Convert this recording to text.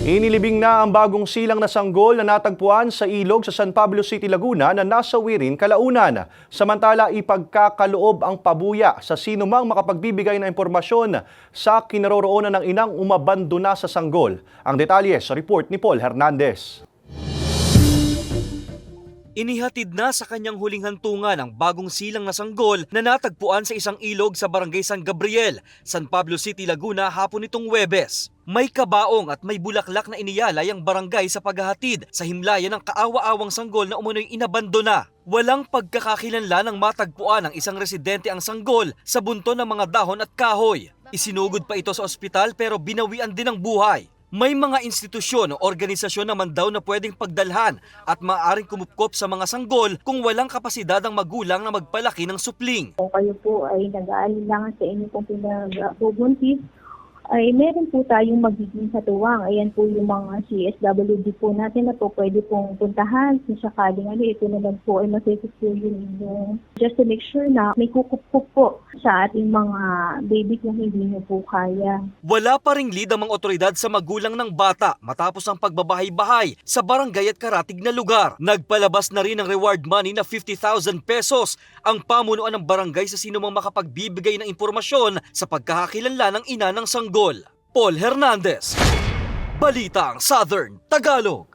Inilibing na ang bagong silang na sanggol na natagpuan sa ilog sa San Pablo City, Laguna na nasa Wirin, Kalaunan. Samantala, ipagkakaloob ang pabuya sa sinumang makapagbibigay ng impormasyon sa kinaroroonan ng inang umabandona sa sanggol. Ang detalye sa report ni Paul Hernandez. Inihatid na sa kanyang huling hantungan ang bagong silang na sanggol na natagpuan sa isang ilog sa Barangay San Gabriel, San Pablo City, Laguna hapon nitong Huwebes. May kabaong at may bulaklak na iniyalay ang barangay sa paghahatid sa himlayan ng kaawa-awang sanggol na umano'y inabandona. Walang pagkakakilanlan ng matagpuan ng isang residente ang sanggol sa bunto ng mga dahon at kahoy. Isinugod pa ito sa ospital pero binawian din ang buhay. May mga institusyon o organisasyon naman daw na pwedeng pagdalhan at maaaring kumupkop sa mga sanggol kung walang kapasidad ang magulang na magpalaki ng supling. Kung kayo po ay nag-aalinlangan sa inyo kung pinagbubuntis, ay meron po tayong magiging katuwang. Ayan po yung mga CSWD po natin na po pwede pong puntahan kung sakaling ito naman po ay masisecure yung inyong. Just to make sure na may kukup po sa ating mga baby kung hindi nyo po kaya. Wala pa ring lead ang mga otoridad sa magulang ng bata matapos ang pagbabahay-bahay sa barangay at karatig na lugar. Nagpalabas na rin ng reward money na 50,000 pesos ang pamunuan ng barangay sa sinumang makapagbibigay ng impormasyon sa pagkakakilanlan ng ina ng sanggol. Paul Hernandez, Balitang Southern Tagalog.